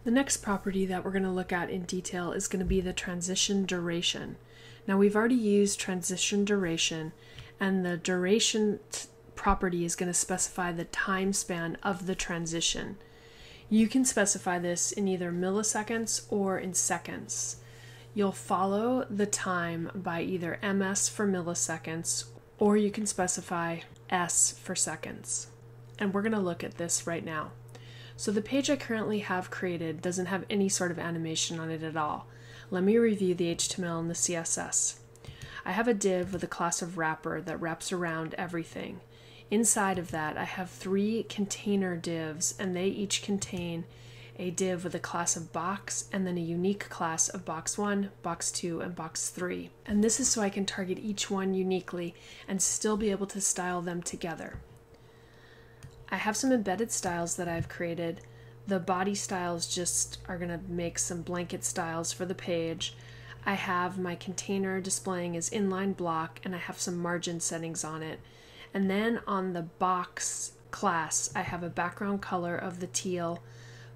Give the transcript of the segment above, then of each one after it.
The next property that we're going to look at in detail is going to be the transition duration. Now we've already used transition duration, and the duration property is going to specify the time span of the transition. You can specify this in either milliseconds or in seconds. You'll follow the time by either ms for milliseconds, or you can specify s for seconds. And we're going to look at this right now. So the page I currently have created doesn't have any sort of animation on it at all. Let me review the HTML and the CSS. I have a div with a class of wrapper that wraps around everything. Inside of that, I have 3 container divs, and they each contain a div with a class of box and then a unique class of box 1, box 2, and box 3. And this is so I can target each one uniquely and still be able to style them together. I have some embedded styles that I've created. The body styles just are going to make some blanket styles for the page. I have my container displaying as inline block, and I have some margin settings on it. And then on the box class, I have a background color of the teal,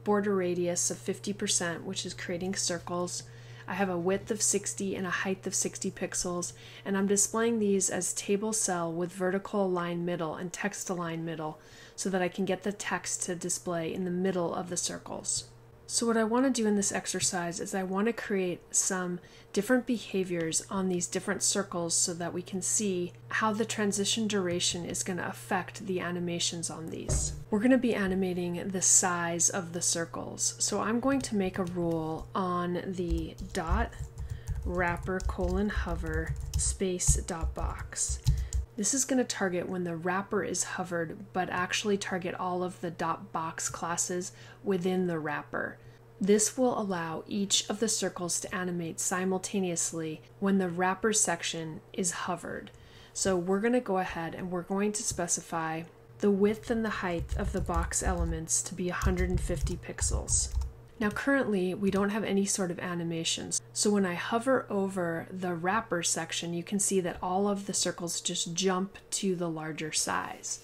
border radius of 50%, which is creating circles. I have a width of 60 and a height of 60 pixels, and I'm displaying these as table cell with vertical align middle and text align middle so that I can get the text to display in the middle of the circles. So what I want to do in this exercise is I want to create some different behaviors on these different circles so that we can see how the transition duration is going to affect the animations on these. We're going to be animating the size of the circles. So I'm going to make a rule on the dot wrapper hover space dot box. This is going to target when the wrapper is hovered, but actually target all of the dot box classes within the wrapper. This will allow each of the circles to animate simultaneously when the wrapper section is hovered. So we're going to go ahead and we're going to specify the width and the height of the box elements to be 150 pixels. Now currently we don't have any sort of animations, so when I hover over the wrapper section, you can see that all of the circles just jump to the larger size.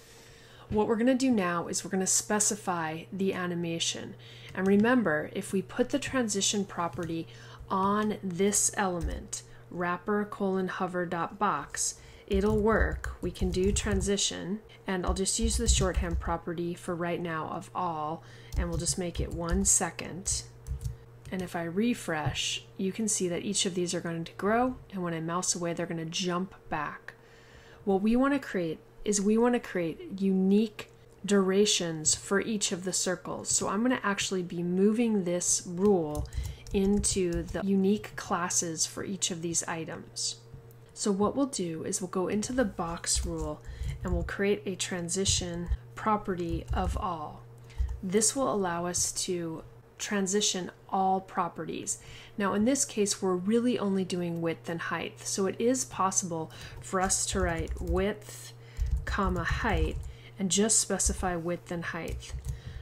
What we're going to do now is we're going to specify the animation. And remember, if we put the transition property on this element, wrapper hover.box, it'll work. We can do transition, and I'll just use the shorthand property for right now of all, and we'll just make it 1 second. And if I refresh, you can see that each of these are going to grow, and when I mouse away, they're going to jump back. What we want to create is we want to create unique durations for each of the circles. So I'm going to actually be moving this rule into the unique classes for each of these items. So what we'll do is we'll go into the box rule and we'll create a transition property of all. This will allow us to transition all properties. Now in this case we're really only doing width and height, so it is possible for us to write width, comma, height, and just specify width and height.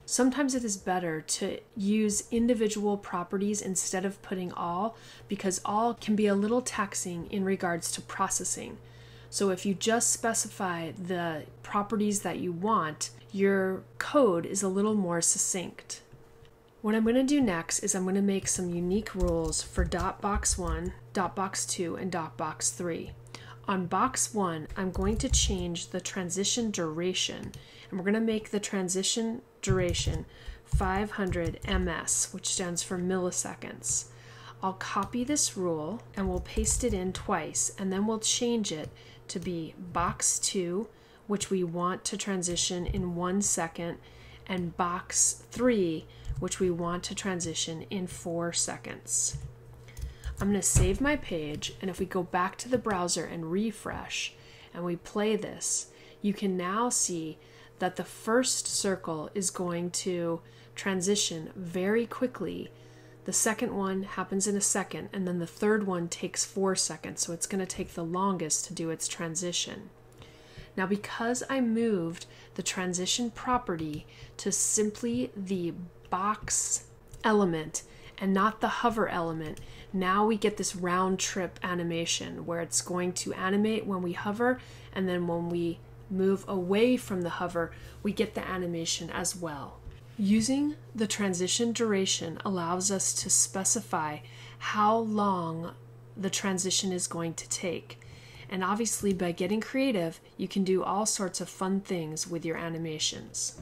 Sometimes it is better to use individual properties instead of putting all, because all can be a little taxing in regards to processing. So if you just specify the properties that you want, your code is a little more succinct. What I'm going to do next is I'm going to make some unique rules for .box1, .box2, and .box3. On box 1, I'm going to change the transition duration, and we're going to make the transition duration 500 ms, which stands for milliseconds. I'll copy this rule and we'll paste it in twice, and then we'll change it to be box 2, which we want to transition in 1 second, and box 3, which we want to transition in 4 seconds. I'm going to save my page, and if we go back to the browser and refresh and we play this, you can now see that the first circle is going to transition very quickly. The second one happens in a second, and then the third one takes 4 seconds, so it's going to take the longest to do its transition. Now because I moved the transition property to simply the box element and not the hover element, now we get this round trip animation where it's going to animate when we hover, and then when we move away from the hover, we get the animation as well. Using the transition duration allows us to specify how long the transition is going to take. And obviously, by getting creative, you can do all sorts of fun things with your animations.